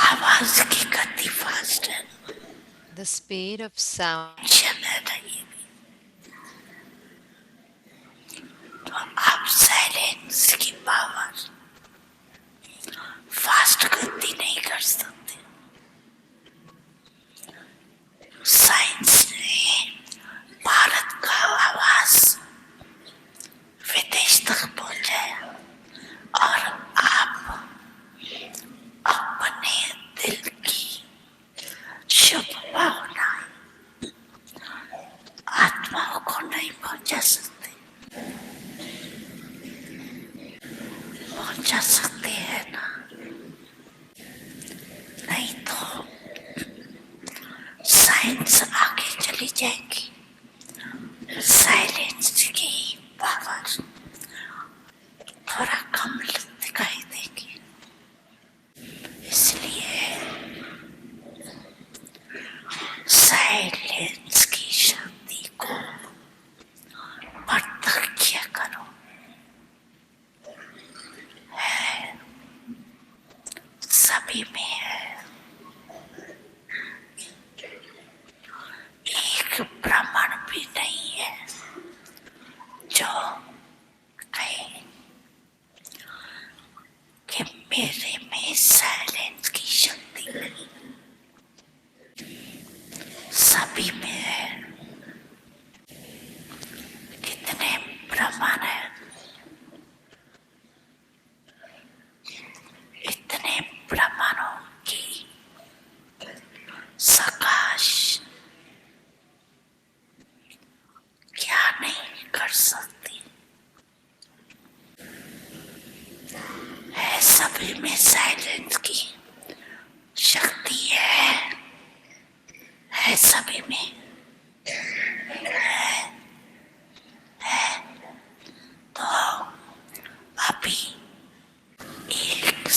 आवाज की गति फास्ट है, The speed of sound. चल रही है, तो आप साइलेंस की पावर फास्ट गति नहीं कर सकते। साइंस ने भारत का आवाज विदेश तक पहुंचाया और आप अपने दिल की शुभ भावना आत्माओं को नहीं पहुंचा सकते। पहुंचा सकते हैं ना? नहीं तो साइंस आगे चली जाएगी, साइलेंस की पावर थोड़ा कम दिखाई देगी। इसलिए साइलेंस की शक्ति को प्रत्यक्ष करो। है, सभी में है। एक ब्राह्मण भी नहीं है जो कहे कि मेरे में साइलेंस की शक्ति नहीं, सभी में है। कितने ब्राह्मण है, इतने ब्राह्मणों की सकाश क्या नहीं कर सकती है। सभी में साइलेंस की शक्ति है सभी में तो अभी एक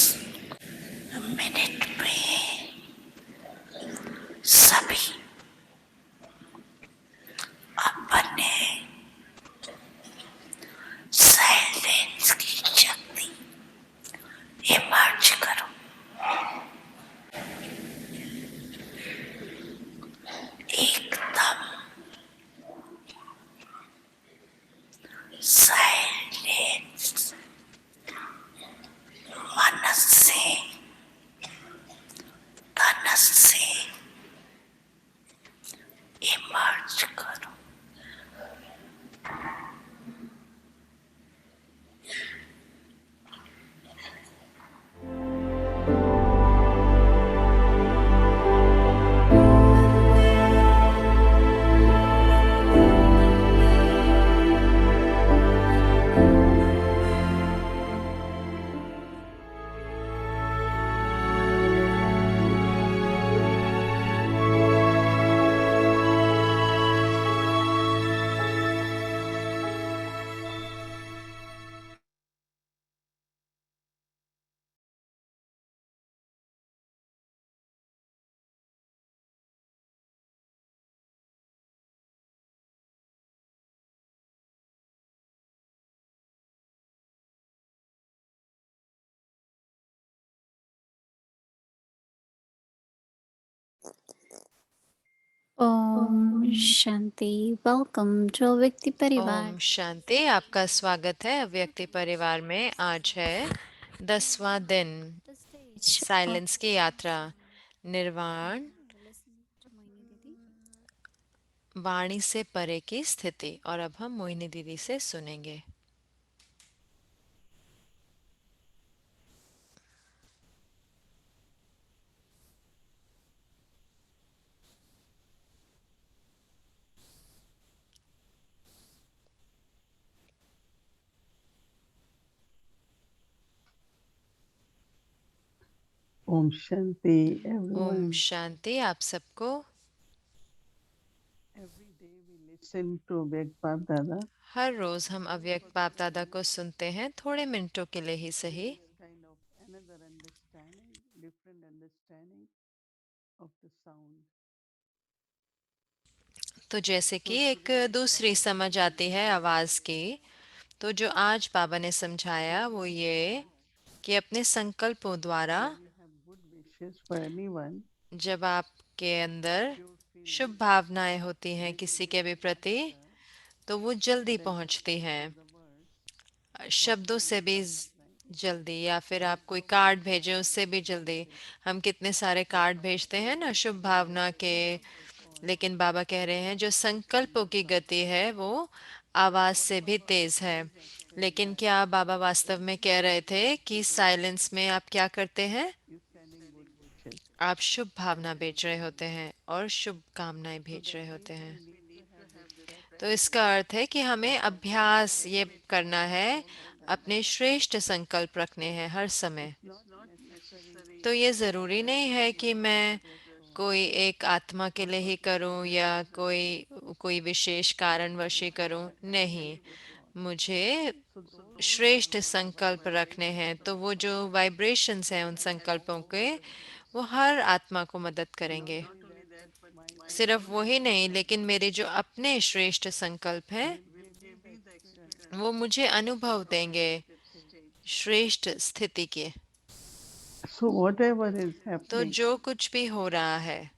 मिनट में सभी अपने साइलेंस की शक्ति इमर्ज करो। एकदम साइलेंस मन से, तन से इमर्ज करो। ओम शांति। वेलकम टू व्यक्ति परिवार। ओम शांति। आपका स्वागत है व्यक्ति परिवार में। आज है 10वां दिन साइलेंस की यात्रा, निर्वाण वाणी से परे की स्थिति। और अब हम मोहिनी दीदी से सुनेंगे। ओम शांति ओम everyone. शांति आप सबको। Every day we listen to Beg Bab Dada. हर रोज हम अव्यक्त बाप दादा को सुनते हैं, थोड़े मिनटों के लिए ही सही। Kind of another understanding, different understanding of the sound. तो जैसे कि एक दूसरी समझ आती है आवाज की, तो जो आज बाबा ने समझाया वो ये कि अपने संकल्पों द्वारा when you have good wishes for anyone, जब आपके अंदर शुभ भावनाएं होती हैं किसी के भी प्रति, तो वो जल्दी पहुंचती हैं, शब्दों से भी जल्दी, या फिर आप कोई कार्ड भेजें उससे भी जल्दी। हम कितने सारे कार्ड भेजते हैं ना शुभ भावना के, लेकिन बाबा कह रहे हैं जो संकल्पों की गति है वो आवाज से भी तेज है। लेकिन क्या बाबा वास्तव में कह रहे थे कि साइलेंस में आप क्या करते हैं? you sending good wishes. आप शुभ भावना भेज रहे होते हैं और शुभ कामनाएं भेज रहे होते हैं। तो इसका अर्थ है कि हमें अभ्यास ये करना है, अपने श्रेष्ठ संकल्प रखने हैं हर समय। तो ये जरूरी नहीं है कि मैं कोई एक आत्मा के लिए ही करूं या कोई कोई विशेष कारणवश ही करूं, नहीं, मुझे श्रेष्ठ संकल्प रखने हैं। तो वो जो वाइब्रेशंस हैं उन संकल्पों के, वो हर आत्मा को मदद करेंगे। सिर्फ वही नहीं, लेकिन मेरे जो अपने श्रेष्ठ संकल्प हैं वो मुझे अनुभव देंगे श्रेष्ठ स्थिति के। So whatever is तो happening, जो कुछ भी हो रहा है,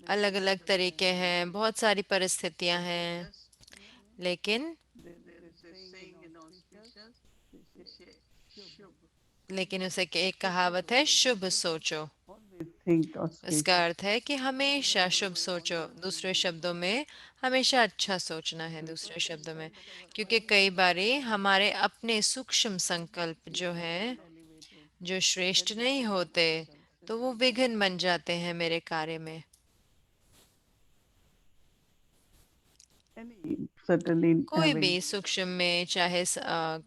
अलग अलग तरीके हैं, बहुत सारी परिस्थितियां हैं, लेकिन उसे एक कहावत है, शुभ सोचो। always think इसका auspicious. अर्थ है कि हमेशा शुभ सोचो, दूसरे शब्दों में हमेशा अच्छा सोचना है, दूसरे शब्दों में, क्योंकि कई बारी हमारे अपने सूक्ष्म संकल्प जो हैं, जो श्रेष्ठ नहीं होते, तो वो विघ्न बन जाते हैं मेरे कार्य में। Any certainly कोई having भी सूक्ष्म में, चाहे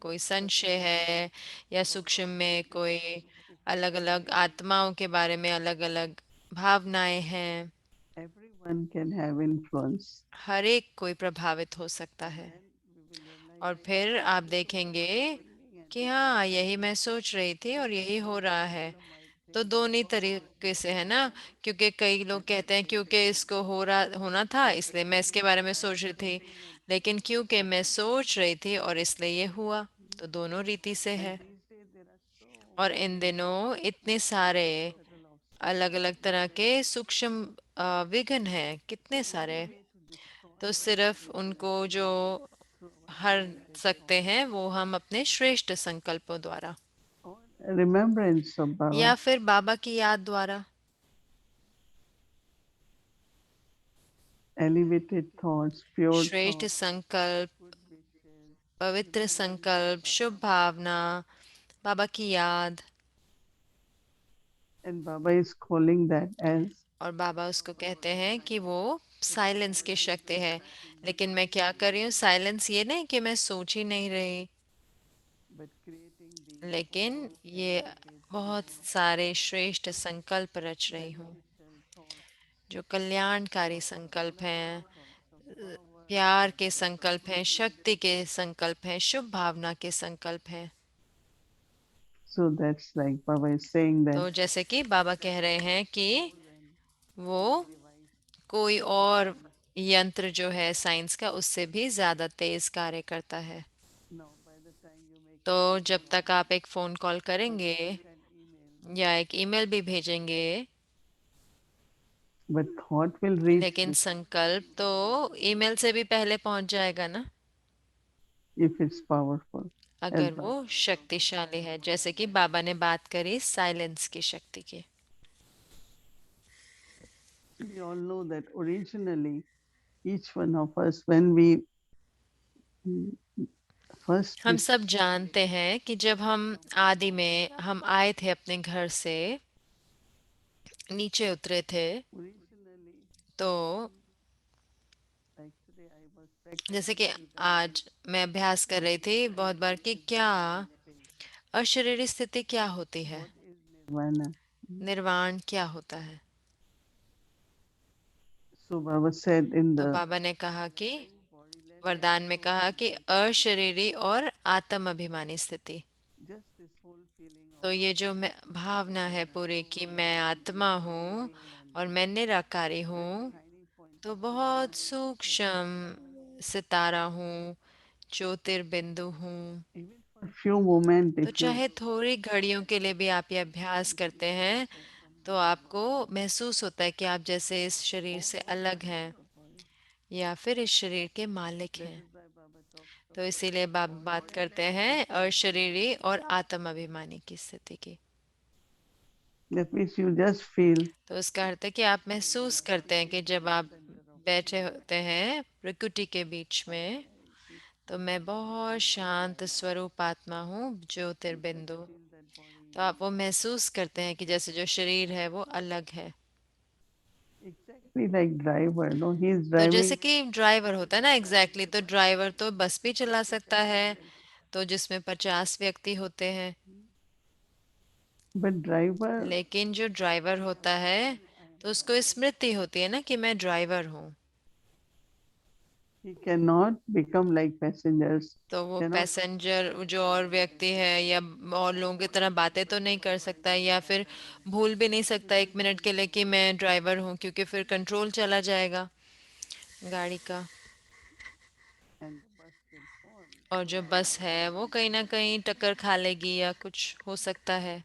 कोई संशय है, या सूक्ष्म में कोई अलग अलग आत्माओं के बारे में अलग अलग भावनाएं हैं, everyone can have influence. हर एक कोई प्रभावित हो सकता है। और फिर आप देखेंगे कि हाँ, यही मैं सोच रही थी और यही हो रहा है। तो दोनों ही तरीके से है ना, क्योंकि कई लोग कहते हैं क्योंकि इसको होना था इसलिए मैं इसके बारे में सोच रही थी, लेकिन क्योंकि मैं सोच रही थी और इसलिए ये हुआ, तो दोनों रीति से है। और इन दिनों इतने सारे अलग अलग तरह के सूक्ष्म विघ्न हैं, कितने सारे। तो सिर्फ उनको जो हर सकते हैं वो हम अपने श्रेष्ठ संकल्पों द्वारा, Remembrance of Baba. या फिर बाबा की याद द्वारा। Elevated thoughts, pure श्रेष्ठ thoughts, संकल्प, good wishes. पवित्र संकल्प, शुभ भावना, बाबा की याद। And Baba is calling that as और बाबा उसको कहते हैं कि वो साइलेंस की शक्ति है। लेकिन मैं क्या कर रही हूँ? साइलेंस ये नहीं कि मैं सोच ही नहीं रही, but creating the लेकिन ये बहुत सारे श्रेष्ठ संकल्प रच रही हूँ, जो कल्याणकारी संकल्प हैं, प्यार के संकल्प हैं, शक्ति के संकल्प हैं, शुभ भावना के संकल्प हैं। so that's like Baba is saying that तो जैसे कि बाबा कह रहे हैं कि वो कोई और यंत्र जो है साइंस का, उससे भी ज्यादा तेज कार्य करता है। now by the time you make तो जब तक आप एक फोन कॉल करेंगे an email, या एक ईमेल भी भेजेंगे, but thought will reach लेकिन संकल्प तो ईमेल से भी पहले पहुंच जाएगा ना, if it's powerful. अगर वो शक्तिशाली है। जैसे कि बाबा ने बात करी साइलेंस की शक्ति की। We all know that originally each one of us when we first हम सब जानते हैं कि जब हम आदि में हम आए थे अपने घर से, नीचे उतरे थे, originally तो like today I was practicing जैसे कि आज मैं अभ्यास कर रही थी बहुत बार कि क्या अशरीरी स्थिति क्या होती है, nirvana. निर्वाण क्या होता है। So Baba said in तो the बाबा ने कहा कि वरदान में कहा कि अशरीरी और आत्म अभिमानी स्थिति। just this whole feeling of तो ये जो मैं भावना है पूरी कि मैं आत्मा हूँ और मैं निराकारी हूँ, tiny point तो बहुत सूक्ष्म सितारा हूँ, ज्योतिर्बिंदु हूँ। Even for few moments, तो if you चाहे थोड़ी घड़ियों के लिए भी आप ये अभ्यास करते हैं, तो आपको महसूस होता है कि आप जैसे इस शरीर से अलग हैं या फिर इस शरीर के मालिक हैं। तो इसीलिए बात करते हैं अशरीरी और आत्म अभिमानी की स्थिति की। that means you just feel तो इसका अर्थ है कि आप महसूस करते हैं कि जब आप बैठे होते हैं प्रकृति के बीच में, तो मैं बहुत शांत स्वरूप आत्मा हूँ, ज्योतिर्बिंदु। तो आप वो महसूस करते हैं कि जैसे जो शरीर है वो अलग है। exactly like driver. No, he is तो driving, जैसे कि ड्राइवर होता है ना, एग्जैक्टली तो ड्राइवर तो बस भी चला सकता है, तो जिसमें 50 व्यक्ति होते हैं। but driver लेकिन जो ड्राइवर होता है, तो उसको स्मृति होती है ना कि मैं ड्राइवर हूँ। he cannot become like passengers. तो वो Cannot पैसेंजर जो और व्यक्ति है या और लोगों की तरह बातें तो नहीं कर सकता, या फिर भूल भी नहीं सकता 1 मिनट के लिए कि मैं ड्राइवर हूँ, क्योंकि फिर कंट्रोल चला जाएगा गाड़ी का। and the bus will fall. और जो बस है वो कहीं ना कहीं टक्कर खा लेगी या कुछ हो सकता है।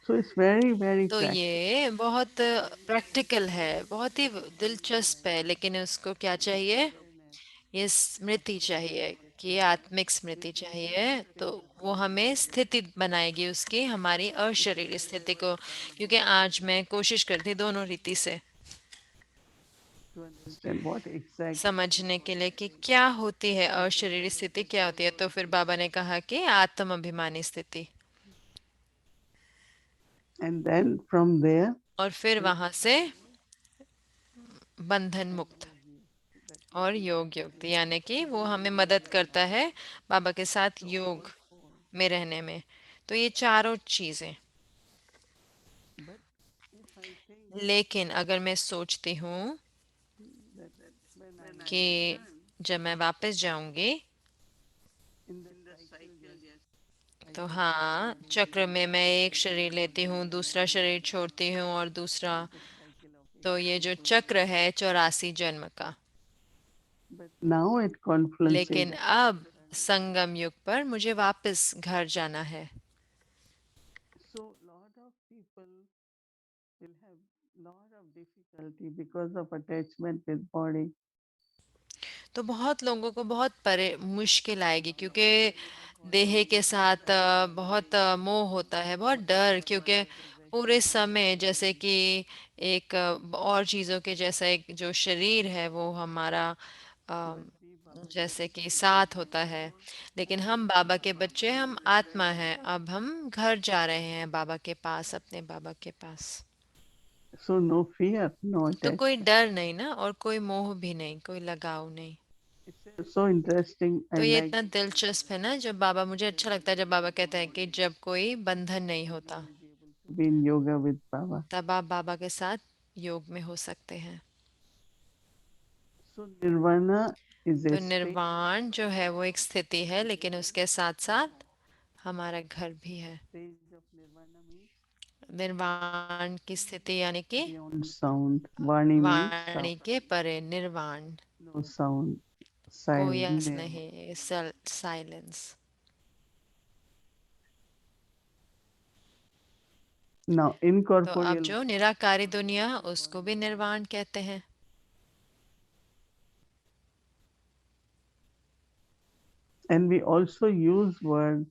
So it's very, very तो practical. ये बहुत प्रैक्टिकल है, बहुत ही दिलचस्प है, लेकिन उसको क्या चाहिए? ये स्मृति चाहिए, कि ये आत्मिक स्मृति चाहिए। तो वो हमें स्थिति बनाएगी उसकी, हमारी अशरीरी स्थिति को। क्योंकि आज मैं कोशिश करती दोनों रीति से To understand what exactly. समझने के लिए कि क्या होती है अशरीरी स्थिति, क्या होती है। तो फिर बाबा ने कहा कि आत्म अभिमानी स्थिति, And then from there, और फिर वहां से बंधन मुक्त और योग युक्त, यानी कि वो हमें मदद करता है बाबा के साथ योग में रहने में। तो ये चारों चीजें। but if I think लेकिन अगर मैं सोचती हूँ that when I कि जब मैं वापस जाऊंगी, in the cycle, yes, तो हाँ, चक्र में मैं एक शरीर लेती हूँ, दूसरा शरीर छोड़ती हूँ और दूसरा। cycle of तो ये जो चक्र है 84 जन्म का। but now at confluence लेकिन अब संगम युग पर मुझे वापस घर जाना है। so lot of people will have lot of difficulty because of attachment with body. तो बहुत लोगों को बहुत परे मुश्किल आएगी, क्योंकि देह के साथ बहुत मोह होता है, बहुत डर। क्योंकि पूरे समय जैसे कि एक और चीज़ों के जैसा एक जो शरीर है वो हमारा अ, जैसे कि साथ होता है। लेकिन हम बाबा के बच्चे, हम आत्मा हैं। अब हम घर जा रहे हैं बाबा के पास, अपने बाबा के पास। So no fear, no तो कोई attachment. डर नहीं ना, और कोई मोह भी नहीं, कोई लगाव नहीं। It's so interesting. I तो ये like इतना दिलचस्प है ना जब बाबा, मुझे अच्छा लगता है जब बाबा कहते हैं कि जब कोई बंधन नहीं होता, to be in yoga with Baba. तब आप बाबा के साथ योग में हो सकते हैं। So nirvana is a तो state निर्वाण जो है वो एक स्थिति है, लेकिन उसके साथ साथ हमारा घर भी है। stage of nirvana means निर्वाण की स्थिति यानी कि beyond sound. Vani means sound. वाणी के परे, निर्वाण, No sound. कोई Silent. आवाज Nirvana. नहीं, साइलेंस। Now तो अब incorporeal जो निराकारी दुनिया, उसको भी निर्वाण कहते हैं। and we also use word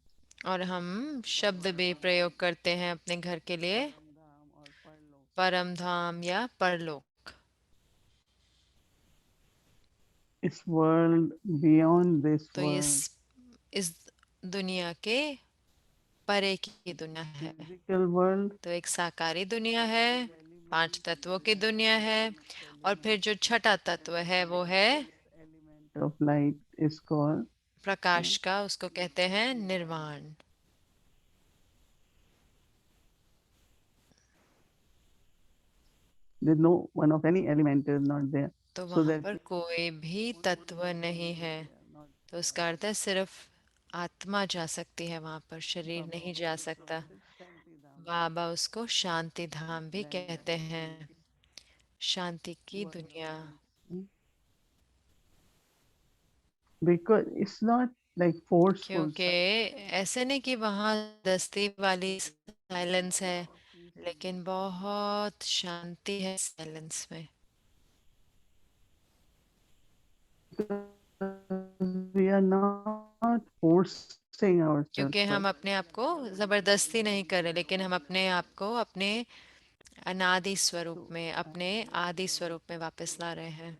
और हम शब्द भी प्रयोग करते हैं अपने घर के लिए, Dham or Parlok. परम धाम या परलोक। It's world beyond this तो ये world. इस दुनिया के परे की दुनिया है। Physical world, तो एक साकारी दुनिया है, 5 तत्वों की दुनिया है, और फिर जो छठा तत्व है वो है element of light is called. प्रकाश का, उसको कहते हैं निर्वाण। There's no one of any element is not there. तो So वहां that पर कोई भी तत्व नहीं है। तो उसका अर्थ है सिर्फ आत्मा जा सकती है वहां पर, शरीर नहीं जा सकता। बाबा उसको शांति धाम भी कहते हैं, शांति की दुनिया। because it's not like forceful क्योंकि ऐसे नहीं कि वहाँ दस्ती वाली साइलेंस है, लेकिन बहुत शांति है साइलेंस में, we are not forcing ourselves, क्योंकि हम अपने आप को जबरदस्ती नहीं कर रहे, लेकिन हम अपने आप को अपने अनादि स्वरूप में, अपने आदि स्वरूप में वापस ला रहे हैं।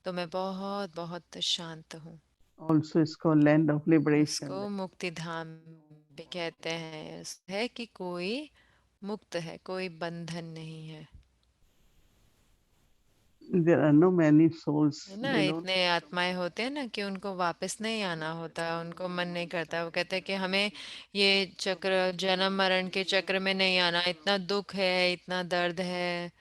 तो मैं बहुत बहुत शांत हूँ। also it's called land of liberation. इसको मुक्ति धाम भी कहते हैं। है कि कोई मुक्त है, कोई बंधन नहीं है। There are no many souls, है ना, they don't इतने आत्माएं होते हैं ना कि उनको वापस नहीं आना होता, उनको मन नहीं करता। वो कहते हैं कि हमें ये चक्र, जन्म मरण के चक्र में नहीं आना, इतना दुख है, इतना दर्द है।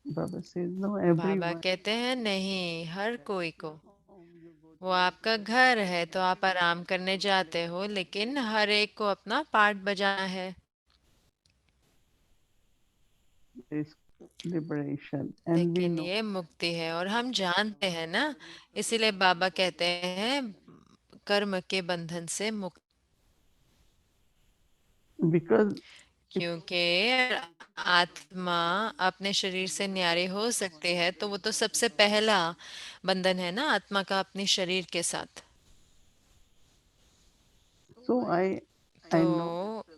Baba says no, बाबा everyone. कहते हैं नहीं, हर कोई को। Home, you go वो आपका घर है तो आप आराम करने जाते हो, लेकिन हर एक को अपना पार्ट बजाना है। this liberation, and we लेकिन know ये मुक्ति है और हम जानते हैं ना, इसीलिए बाबा कहते हैं कर्म के बंधन से मुक्त। because क्योंकि आत्मा अपने शरीर से न्यारी हो सकती है, तो वो तो सबसे पहला बंधन है ना आत्मा का अपने शरीर के साथ। so I know तो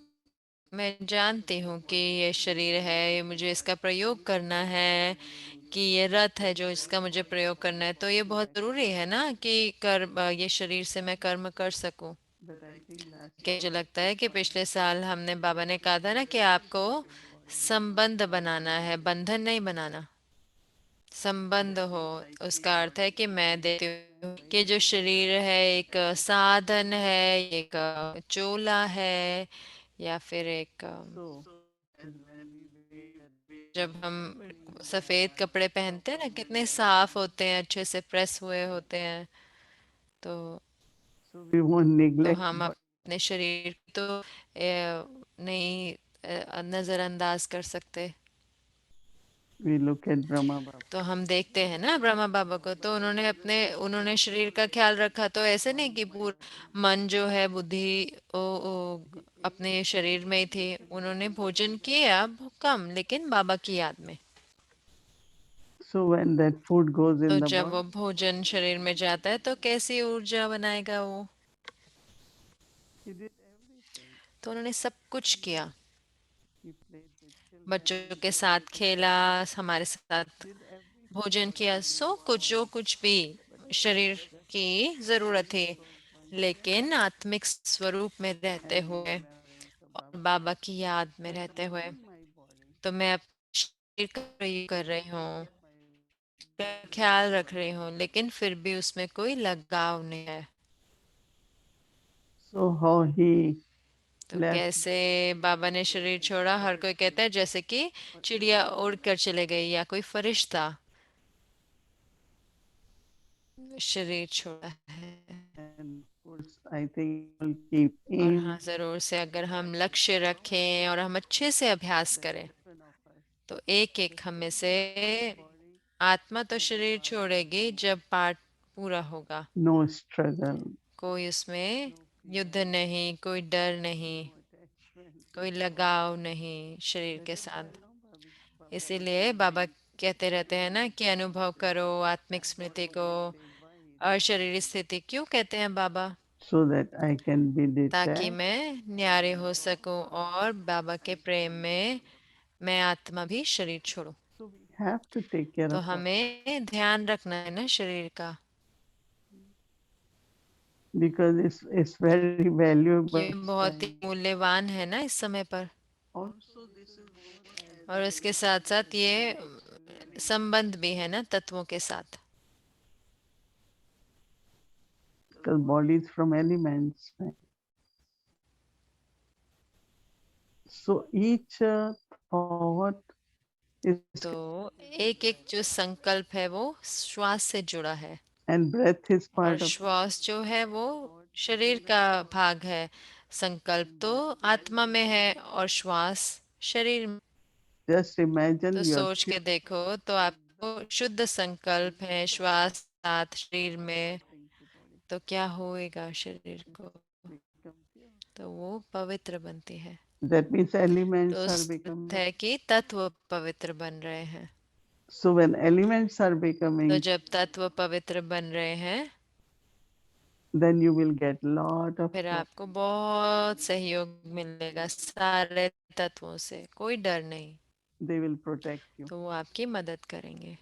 मैं जानती हूँ कि ये शरीर है, ये मुझे इसका प्रयोग करना है, कि ये रथ है जो इसका मुझे प्रयोग करना है। तो ये बहुत जरूरी है ना कि कर्म, ये शरीर से मैं कर्म कर सकूं। that I think last कि मुझे लगता है कि पिछले साल हमने, बाबा ने कहा था ना कि आपको संबंध बनाना है, बंधन नहीं बनाना। संबंध हो, उसका अर्थ है कि मैं देती हूँ कि जो शरीर है एक साधन है, एक चोला है, या फिर एक so as when we wear जब हम सफेद कपड़े पहनते हैं ना, कितने साफ होते हैं, अच्छे से प्रेस हुए होते हैं। तो so we won't neglect हम but अपने शरीर को तो नहीं नजरअंदाज कर सकते। we look at Brahma Baba. तो हम देखते हैं ना ब्रह्मा बाबा को, तो उन्होंने शरीर का ख्याल रखा। तो ऐसे नहीं कि पूरा मन जो है, बुद्धि अपने शरीर में ही थी। उन्होंने भोजन किया कम, लेकिन बाबा की याद में। So when that food goes तो in the जब body, वो भोजन शरीर में जाता है तो कैसी ऊर्जा बनाएगा वो। he did everything. तो उन्होंने सब कुछ किया, He played with बच्चों children, के साथ खेला, हमारे साथ did everything भोजन for किया, us. सो कुछ जो कुछ भी शरीर की जरूरत थी। लेकिन आत्मिक स्वरूप में रहते And हुए remembering the और Baba. बाबा की याद में But I'm रहते हुए, using my body. तो मैं अपने शरीर का प्रयोग कर रही हूँ, My का body ख्याल रख रही हूँ, लेकिन फिर भी उसमें कोई लगाव नहीं है। so how he तो left कैसे बाबा ने शरीर छोड़ा, हर कोई कहता है जैसे कि चिड़िया उड़ कर चले गई या कोई फरिश्ता शरीर छोड़ा है। and of course I think we'll keep और aim हाँ, जरूर से अगर हम लक्ष्य रखें और हम अच्छे से अभ्यास that करें, different of us. तो एक एक हम में से Body, आत्मा तो शरीर छोड़ेगी जब पाठ पूरा होगा। no struggle, कोई उसमें no युद्ध fear, नहीं, कोई डर नहीं, no attachment. कोई लगाव नहीं शरीर That के is साथ। why no Baba was इसीलिए बाबा कहते रहते हैं ना कि अनुभव करो आत्मिक स्मृति को। saying why और शरीर स्थिति क्यों कहते हैं बाबा? so that I can be ताकि detached. मैं न्यारे हो सकूं और बाबा के प्रेम में मैं आत्मा भी शरीर छोड़ूं। So we have to take care तो of our हमें ध्यान रखना है ना शरीर का, because it's very valuable ये बहुत ही time. मूल्यवान है ना इस समय पर। Also, this is more as और इसके साथ साथ ये संबंध भी है ना तत्वों के साथ। because bodies from elements. Right? So each thought is तो एक एक जो संकल्प है वो श्वास से जुड़ा है, and breath is और part of श्वास जो है वो शरीर का भाग है। संकल्प तो आत्मा में है और श्वास शरीर में। just imagine तो your सोच के देखो, तो आपको शुद्ध संकल्प है, श्वास साथ शरीर में, तो क्या होएगा शरीर को? become pure. तो वो पवित्र बनती है। That means तो elements are उस अर्थ becoming. है कि तत्व पवित्र बन रहे हैं। So when elements are तो becoming, जब तत्व पवित्र बन रहे हैं, then you will get lot of फिर support. आपको बहुत सहयोग मिलेगा सारे तत्वों से, कोई डर नहीं। They will protect you. तो वो आपकी मदद करेंगे।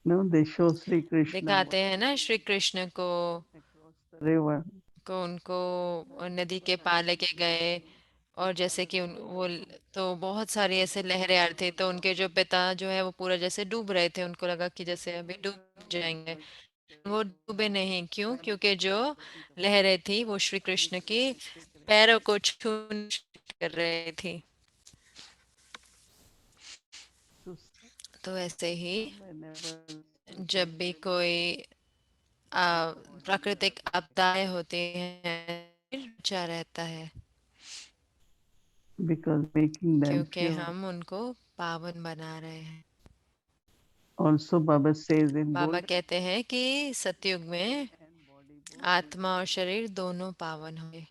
No, they show Sri Krishna दिखाते हैं ना श्री कृष्ण को across the river. उनको नदी के पार लेके गए, और जैसे कि तो बहुत सारी ऐसे लहरें आ रही थी, तो उनके जो पिता जो है वो पूरा जैसे डूब रहे थे, उनको लगा कि जैसे अभी डूब जाएंगे। वो डूबे नहीं, क्यों? क्योंकि जो लहरें थी वो श्री कृष्ण की पैरों को छूने कर रही थी। So तो ऐसे ही whenever जब भी कोई प्राकृतिक आपदाएं होती हैं, बचा रहता है, because making them क्योंकि pure. हम उनको पावन बना रहे हैं। Also, Baba says in Baba golden कहते हैं कि सतयुग में and body both. आत्मा और शरीर दोनों पावन होंगे,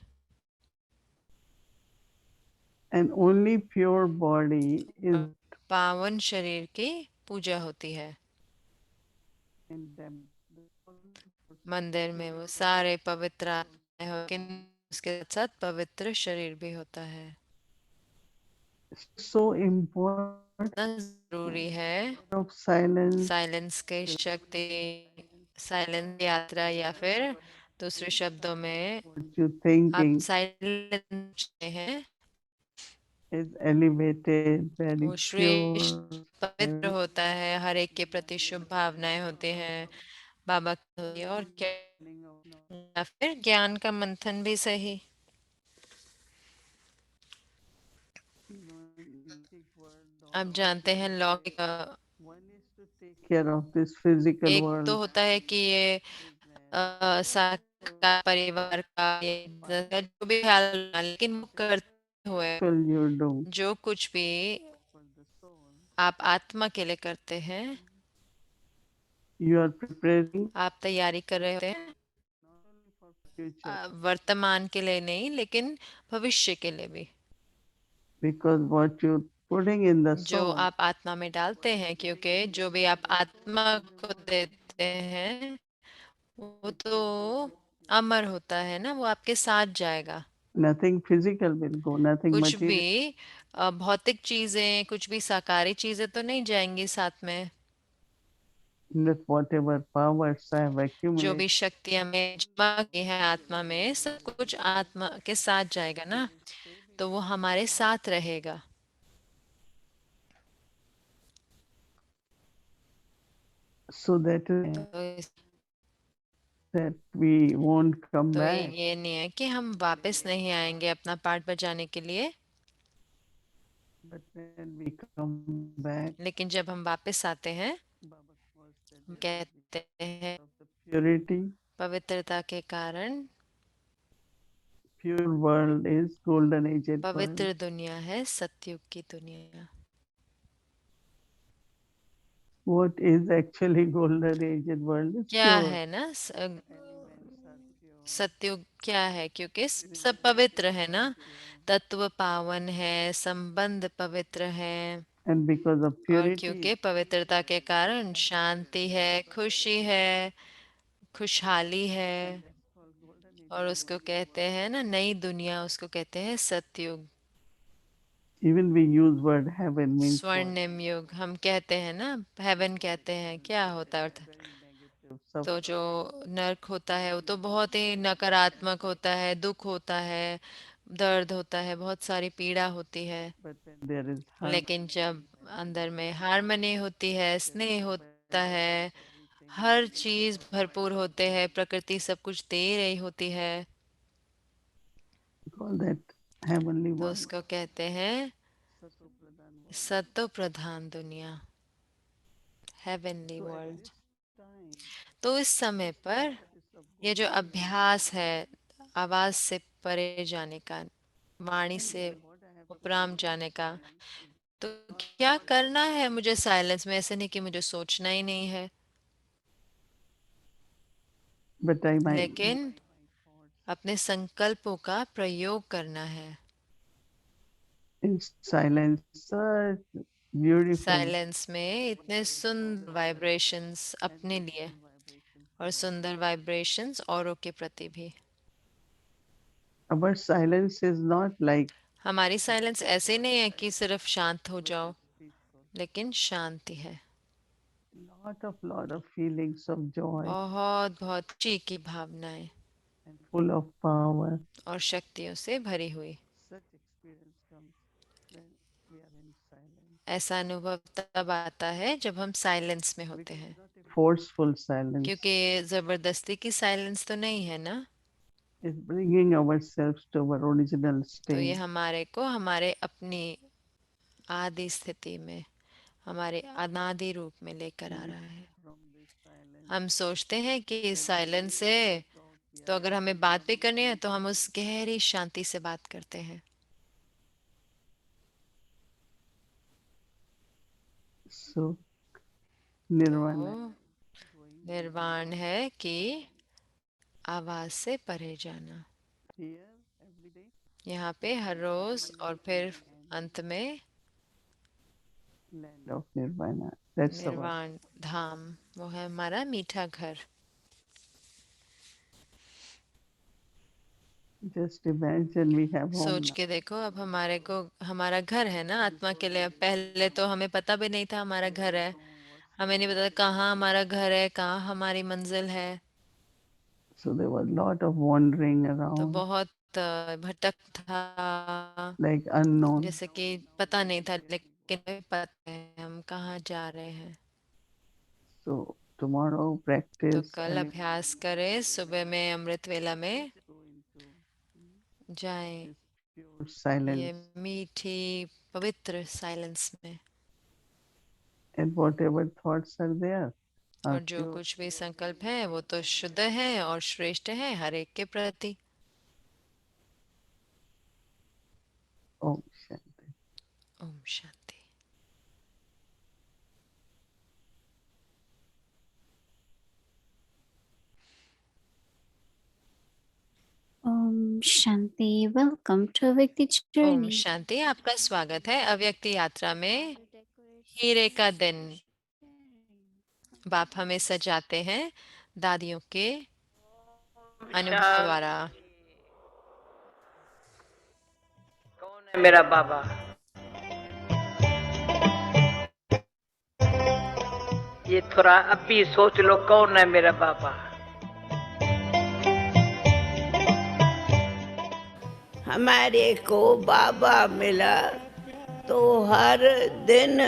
And only pure body is और पावन शरीर की पूजा होती है। in them. मंदिर में वो सारे पवित्र आत्माएं हो, लेकिन उसके साथ पवित्र शरीर भी होता है। So important इतना जरूरी है of silence. साइलेंस की शक्ति, साइलेंस यात्रा, या फिर दूसरे शब्दों में What you आप thinking साइलेंस हैं, is elevated, very वो श्रेष्ठ pure. पवित्र होता है, हर एक के प्रति शुभ भावनाएं होती हैं बाबा की, और क्या, या फिर ज्ञान का मंथन भी सही। आप जानते हैं लौकिक One is to take care of this physical एक तो world. होता है कि ये साकार परिवार का ये जो भी ख्याल रखना, लेकिन वो करते हुए Well, you do जो कुछ भी for the soul. आप आत्मा के लिए करते हैं, You are preparing आप तैयारी कर रहे होते हैं, not only for future, वर्तमान के लिए नहीं लेकिन भविष्य के लिए भी। because what you're putting in the जो soul आप आत्मा में डालते हैं, क्योंकि जो भी आप आत्मा को देते हैं वो तो अमर होता है ना, वो आपके साथ जाएगा। nothing physical will go, nothing कुछ material. भी भौतिक चीजें, कुछ भी साकारी चीजें तो नहीं जाएंगी साथ में। That whatever powers I have जो accumulated, भी शक्तियां में जमा की है आत्मा में, सब कुछ आत्मा के साथ जाएगा ना, तो वो हमारे साथ रहेगा। so that that we won't come तो back. ये नहीं है कि हम वापस नहीं आएंगे अपना पाठ बजाने के लिए, But when we come back, लेकिन जब हम वापस आते हैं, Baba calls that हम there is कहते हैं of the purity. पवित्रता के कारण Pure world is golden aged world. पवित्र दुनिया है, सतयुग की दुनिया। What is actually golden aged world is क्या pure. है ना Elements are pure. सतयुग क्या है? क्योंकि सब पवित्र है ना, तत्व पावन है, संबंध पवित्र है, And because of और purity, क्योंकि पवित्रता के कारण शांति है, खुशी है, खुशहाली है, that's called golden age. और उसको कहते हैं ना नई दुनिया, उसको कहते हैं सतयुग। Even we use word heaven means what? स्वर्णिम युग हम कहते हैं ना, हेवन कहते हैं, क्या होता है अर्थात? Very negative. तो Suffering. जो नर्क होता है वो तो बहुत ही नकारात्मक होता है, दुख होता है, दर्द होता है, बहुत सारी पीड़ा होती है। But when there is harmony, लेकिन जब अंदर में हार्मनी होती है, स्नेह होता है, हर चीज भरपूर होते हैं, प्रकृति सब कुछ दे रही होती है, we call that heavenly तो world. उसको कहते हैं Sato Pradhan world. सतो प्रधान दुनिया, heavenly So at world. this time, तो इस समय पर practice of ये जो अभ्यास है आवाज से परे जाने का, वाणी से what I have उपराम जाने का, तो क्या करना है मुझे साइलेंस में? ऐसे नहीं कि मुझे सोचना ही नहीं है, but I might लेकिन अपने संकल्पों का प्रयोग करना है। in silence, such beautiful silence में इतने सुंदर वाइब्रेशंस अपने लिए और सुंदर वाइब्रेशंस औरों के प्रति भी। our silence is not like हमारी साइलेंस ऐसे नहीं है कि सिर्फ शांत हो जाओ, लेकिन शांति है, lot of feelings of joy बहुत बहुत खुशी की भावनाएं and full of power. और शक्तियों से भरी हुई। Such experience comes when we are in silence. ऐसा अनुभव तब आता है जब हम साइलेंस में होते हैं, Not a forceful silence. क्योंकि जबरदस्ती की साइलेंस तो नहीं है ना। It's bringing ourselves to our original तो ये state. हमारे को हमारे अपनी आदि स्थिति में, हमारे अनादि रूप में लेकर आ रहा है। From this silence, हम सोचते हैं कि इस साइलेंस से तो अगर हमें बात भी करनी है तो हम उस गहरी शांति से बात करते हैं। so nirvana. तो निर्वाण है कि आवाज से परे जाना। Here every day, यहाँ पे हर रोज और फिर अंत में land of nirvana. That's our निर्वाण धाम, वो है हमारा मीठा घर। just imagine we have home सोच now. के देखो, अब हमारे को हमारा घर है ना आत्मा के लिए। पहले तो हमें पता भी नहीं था हमारा घर है, हमें नहीं पता कहाँ हमारा घर है, कहाँ हमारी मंजिल है। So there was a lot of wandering तो around, बहुत भटक था, like unknown. जैसे कि पता नहीं था, लेकिन हमें पता है हम कहाँ जा रहे हैं। So tomorrow तो practice कल and अभ्यास करें, सुबह में अमृत वेला में जाएं pure ये silence, मीठी पवित्र साइलेंस में, and whatever thoughts are there are और जो pure. कुछ भी संकल्प है वो तो शुद्ध है और श्रेष्ठ है हर एक के प्रति। Om Shanti. Om Shanti. Om Shanti. Welcome to Avyakti Om Journey. शांति, आपका स्वागत है अव्यक्ति यात्रा में। हीरे का दिन बाप हमें सजाते हैं दादियों के अनुभव द्वारा। कौन है मेरा बाबा? ये थोड़ा अभी सोच लो, कौन है मेरा बाबा? हमारे को बाबा मिला तो हर दिन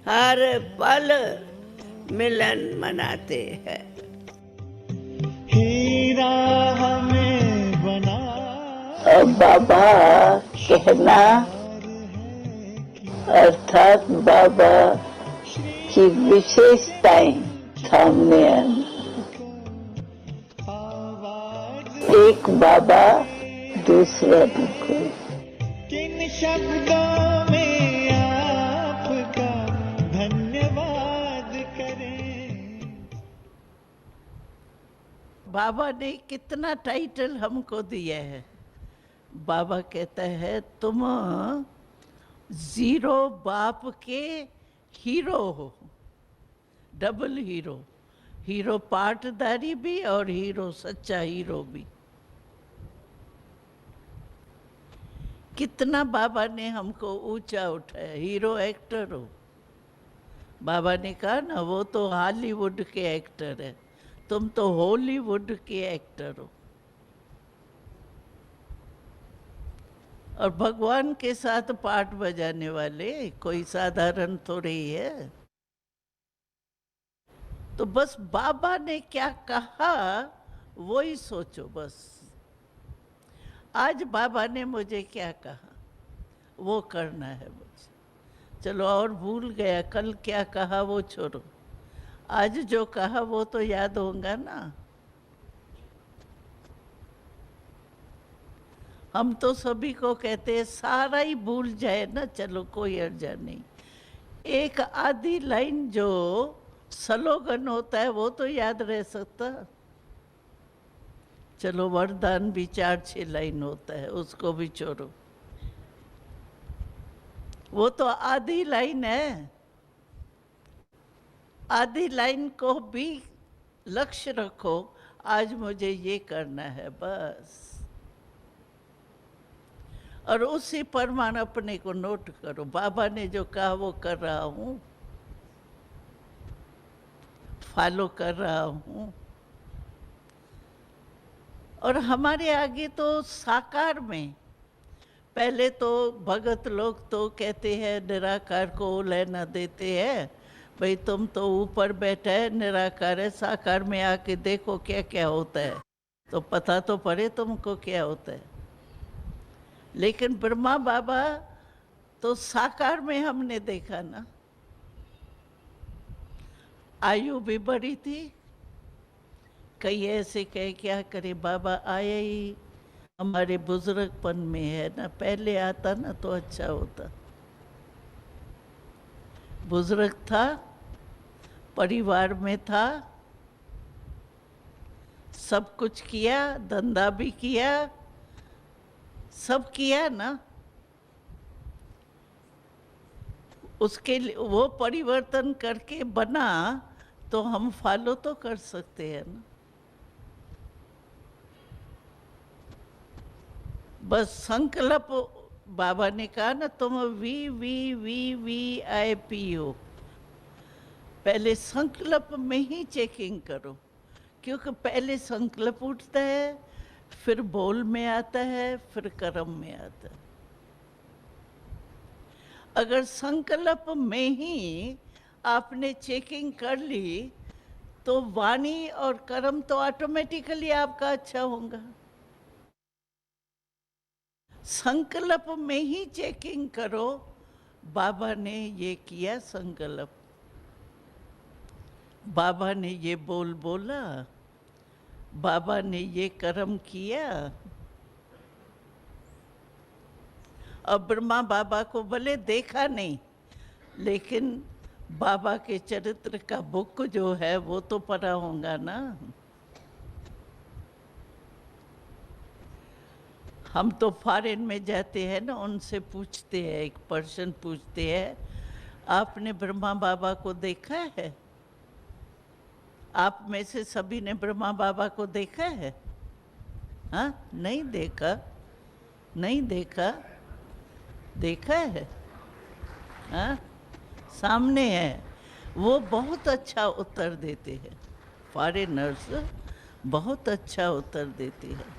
हर पल मिलन मनाते हैं। हीरा हमें बना अब बाबा कहना अर्थात बाबा की विशेषताएं सामने आना। एक बाबा दूसरा न कोई। किन शब्दों में आपका धन्यवाद करें। बाबा ने कितना टाइटल हमको दिया है। बाबा कहता है तुम जीरो बाप के हीरो हो, डबल हीरो, हीरो पार्टदारी भी और हीरो सच्चा हीरो भी। कितना बाबा ने हमको ऊंचा उठाया, हीरो एक्टर हो। बाबा ने कहा ना वो तो हॉलीवुड के एक्टर है, तुम तो हॉलीवुड के एक्टर हो। और भगवान के साथ पाठ बजाने वाले कोई साधारण थोड़ी है। तो बस बाबा ने क्या कहा वो ही सोचो बस। आज बाबा ने मुझे क्या कहा वो करना है बस। चलो और भूल गया, कल क्या कहा वो छोड़ो, आज जो कहा वो तो याद होगा ना। हम तो सभी को कहते हैं सारा ही भूल जाए ना, चलो कोई अर्जा नहीं। एक आधी लाइन जो स्लोगन होता है वो तो याद रह सकता। चलो वरदान भी 4-6 लाइन होता है, उसको भी छोड़ो, वो तो आधी लाइन है। आधी लाइन को भी लक्ष्य रखो, आज मुझे ये करना है बस, और उसी परमाणु अपने को नोट करो। बाबा ने जो कहा वो कर रहा हूँ, फॉलो कर रहा हूँ। और हमारे आगे तो साकार में, पहले तो भगत लोग तो कहते हैं निराकार को लेना देते हैं, भाई तुम तो ऊपर बैठा है, निराकार है, साकार में आके देखो क्या क्या होता है, तो पता तो पड़े तुमको क्या होता है। लेकिन ब्रह्मा बाबा तो साकार में हमने देखा ना, आयु भी बड़ी थी, कई ऐसे कहे क्या करे बाबा, आए ही हमारे बुजुर्गपन में है ना, पहले आता ना तो अच्छा होता। बुजुर्ग था, परिवार में था, सब कुछ किया, धंधा भी किया, सब किया ना, उसके लिए वो परिवर्तन करके बना, तो हम फॉलो तो कर सकते हैं ना। बस संकल्प, बाबा ने कहा ना तुम VVVVIP हो, पहले संकल्प में ही चेकिंग करो, क्योंकि पहले संकल्प उठता है, फिर बोल में आता है, फिर कर्म में आता है। अगर संकल्प में ही आपने चेकिंग कर ली, तो वाणी और कर्म तो ऑटोमेटिकली आपका अच्छा होगा। संकल्प में ही चेकिंग करो, बाबा ने ये किया संकल्प, बाबा ने ये बोल बोला, बाबा ने ये कर्म किया। अब ब्रह्मा बाबा को भले देखा नहीं, लेकिन बाबा के चरित्र का बुक जो है वो तो पढ़ा होगा ना। हम तो फॉरेन में जाते हैं ना, उनसे पूछते हैं, एक पर्सन पूछते हैं, आपने ब्रह्मा बाबा को देखा है? आप में से सभी ने ब्रह्मा बाबा को देखा है? हाँ, नहीं देखा, नहीं देखा, देखा है? हाँ, सामने है। वो बहुत अच्छा उत्तर देते हैं, फॉरेनर्स बहुत अच्छा उत्तर देते हैं।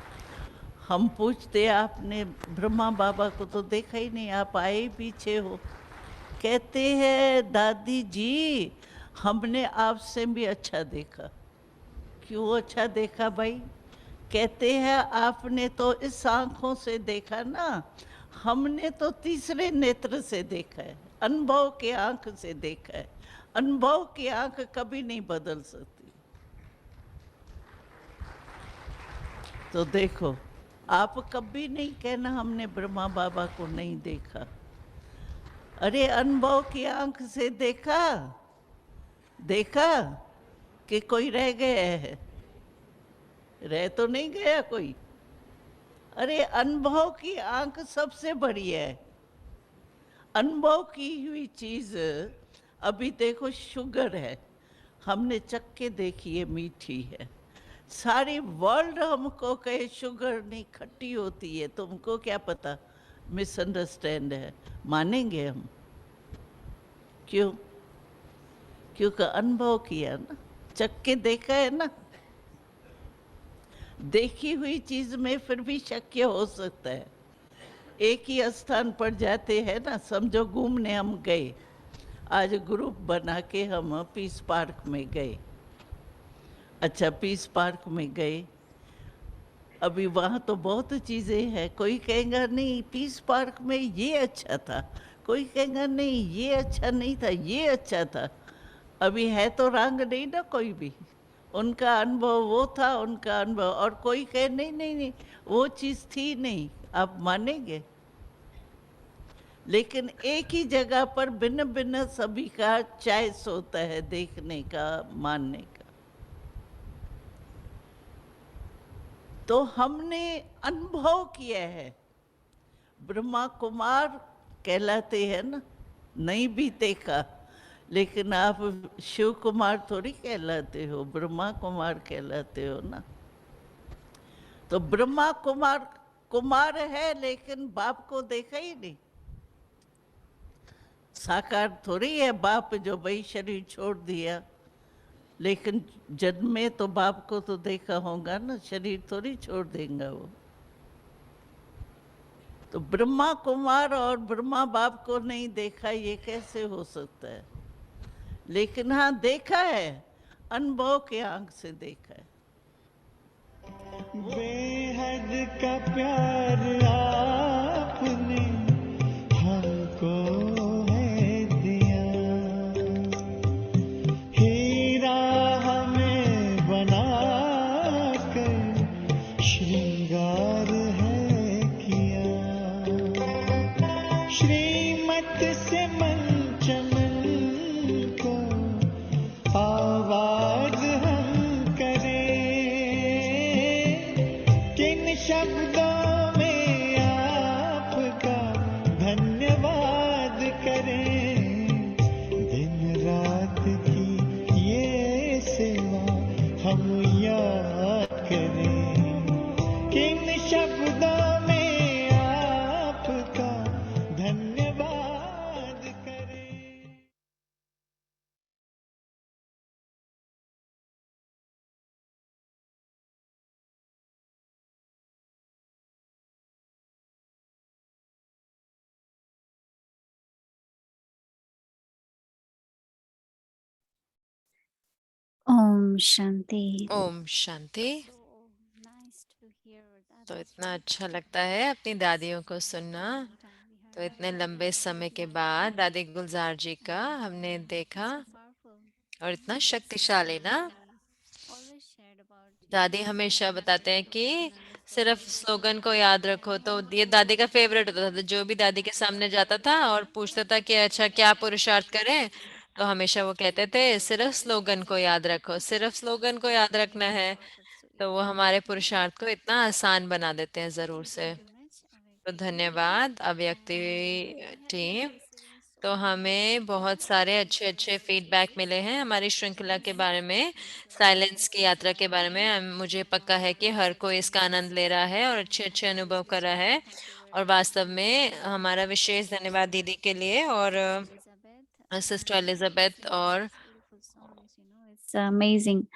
हम पूछते आपने ब्रह्मा बाबा को तो देखा ही नहीं, आप आए ही पीछे हो। कहते हैं दादी जी हमने आपसे भी अच्छा देखा। क्यों अच्छा देखा भाई? कहते हैं आपने तो इस आँखों से देखा ना, हमने तो तीसरे नेत्र से देखा है, अनुभव के आँख से देखा है। अनुभव की आँख कभी नहीं बदल सकती। तो देखो, आप कभी नहीं कहना हमने ब्रह्मा बाबा को नहीं देखा। अरे अनुभव की आंख से देखा, देखा कि कोई रह गया है? रह तो नहीं गया कोई। अरे अनुभव की आंख सबसे बड़ी है। अनुभव की हुई चीज, अभी देखो शुगर है, हमने चख के देखी है मीठी है। सारी वर्ल्ड हमको कहे शुगर नहीं खट्टी होती है, तुमको क्या पता, मिसअंडरस्टैंड है। मानेंगे हम? क्यों? क्योंकि अनुभव किया ना, चख के देखा है ना। देखी हुई चीज में फिर भी शक्य हो सकता है। एक ही स्थान पर जाते हैं ना, समझो घूमने हम गए, आज ग्रुप बना के हम पीस पार्क में गए। अच्छा, पीस पार्क में गए, अभी वहाँ तो बहुत चीज़ें हैं। कोई कहेगा नहीं पीस पार्क में ये अच्छा था, कोई कहेगा नहीं ये अच्छा नहीं था, ये अच्छा था। अभी है तो रंग नहीं ना कोई भी, उनका अनुभव वो था, उनका अनुभव। और कोई कहे नहीं नहीं नहीं वो चीज़ थी नहीं, आप मानेंगे? लेकिन एक ही जगह पर भिन्न भिन्न सभी का चॉइस होता है, देखने का, मानने का। तो हमने अनुभव किया है, ब्रह्मा कुमार कहलाते हैं ना, नहीं भी देखा, लेकिन आप शिव कुमार थोड़ी कहलाते हो, ब्रह्मा कुमार कहलाते हो ना। तो ब्रह्मा कुमार कुमार है, लेकिन बाप को देखा ही नहीं। साकार थोड़ी है बाप जो भाई शरीर छोड़ दिया, लेकिन जन्म में तो बाप को तो देखा होगा ना, शरीर थोड़ी छोड़ देंगे वो। तो ब्रह्मा कुमार और ब्रह्मा बाप को नहीं देखा, ये कैसे हो सकता है? लेकिन हाँ देखा है, अनुभव के आंख से देखा है। बेहद का प्यार आपने हमको है दिया, हीरा हमें बना कर श्रृंगार है किया, श्रीमत से मंचमन को आवाज हम करें, किन शब्दों में आपका धन्यवाद करें, दिन रात की ये सेवा हम याद करें, किन शब्दों में आपका धन्यवाद करें। Om Shanti. Om Shanti. So nice to hear that. तो इतना अच्छा लगता है अपनी दादियों को सुनना। तो इतने लंबे समय के बाद दादी गुलजार जी का हमने देखा, और इतना शक्तिशाली ना। Always shared about दादी हमेशा बताते हैं कि सिर्फ स्लोगन को याद रखो। तो ये दादी का फेवरेट होता था, जो भी दादी के सामने जाता था और पूछता था कि अच्छा क्या पुरुषार्थ करें, तो हमेशा वो कहते थे सिर्फ स्लोगन को याद रखो, सिर्फ स्लोगन को याद रखना है। तो वो हमारे पुरुषार्थ को इतना आसान बना देते हैं जरूर से। तो धन्यवाद अव्यक्ति टीम। तो हमें बहुत सारे अच्छे अच्छे फीडबैक मिले हैं हमारी श्रृंखला के बारे में, साइलेंस की यात्रा के बारे में। मुझे पक्का है कि हर कोई इसका आनंद ले रहा है और अच्छे अच्छे अनुभव कर रहा है। और वास्तव में हमारा विशेष धन्यवाद दीदी के लिए और सिस्टर एलिजाबेथ। और it's amazing.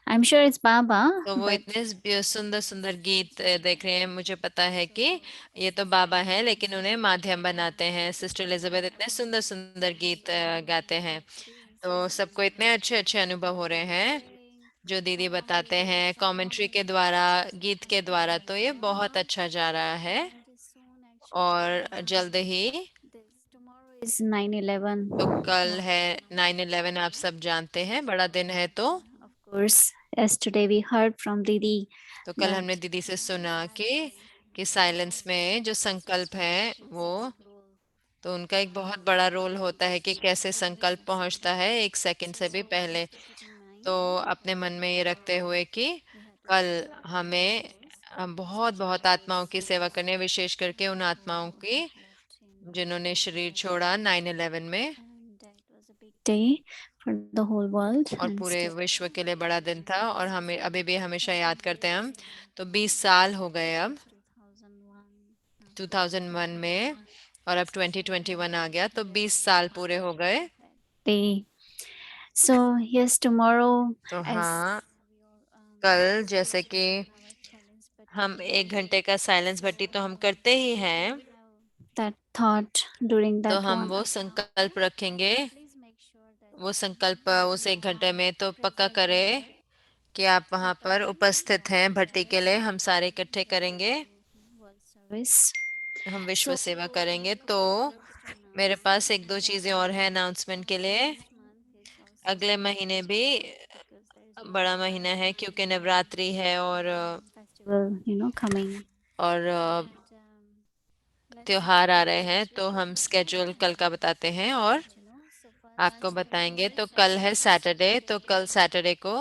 I'm sure it's Baba, तो वो but इतने सुंदर सुंदर गीत देख रहे हैं। मुझे पता है कि ये तो बाबा है, लेकिन उन्हें माध्यम बनाते हैं। सिस्टर एलिजाबेथ इतने सुंदर सुंदर गीत गाते हैं। तो सबको इतने अच्छे अच्छे अनुभव हो रहे हैं जो दीदी बताते हैं कमेंट्री के द्वारा, गीत के द्वारा। तो ये बहुत अच्छा जा रहा है। और जल्द ही tomorrow is 9/11. तो कल है 9/11, आप सब जानते हैं, बड़ा दिन है। तो Of course, yesterday we heard from Didi. तो कल हमने दीदी से सुना कि साइलेंस में जो संकल्प है वो, तो उनका एक बहुत बड़ा रोल होता है कि कैसे संकल्प पहुंचता है एक सेकंड से भी पहले। तो अपने मन में ये रखते हुए कि कल हमें बहुत बहुत आत्माओं की सेवा करनी है, विशेष करके उन आत्माओं की जिन्होंने शरीर छोड़ा 9/11 में। And that was a big day for the whole world. और and पूरे still विश्व के लिए बड़ा दिन था, और हमें अभी भी हमेशा याद करते हैं हम। तो 20 साल हो गए अब 2001. 2001 में, और अब 2021 आ गया, तो 20 साल पूरे हो गए। Day. So yes, tomorrow तो as हाँ, we all, कल जैसे कि silence, but हम 1 घंटे का साइलेंस भट्टी तो हम करते ही हैं, that thought during तो that हम one. वो संकल्प रखेंगे। Please make sure that वो संकल्प उस 1 घंटे में तो पक्का करें कि आप वहाँ पर उपस्थित हैं भट्टी के लिए। हम सारे इकट्ठे करेंगे, world service. हम विश्व सेवा करेंगे। तो मेरे पास 1-2 चीज़ें और हैं अनाउंसमेंट के लिए। अगले महीने भी बड़ा महीना है क्योंकि नवरात्रि है, और Festival, coming. त्योहार आ रहे हैं। तो हम स्केड्यूल कल का बताते हैं और So आपको बताएंगे। तो कल है सैटरडे, तो कल सैटरडे को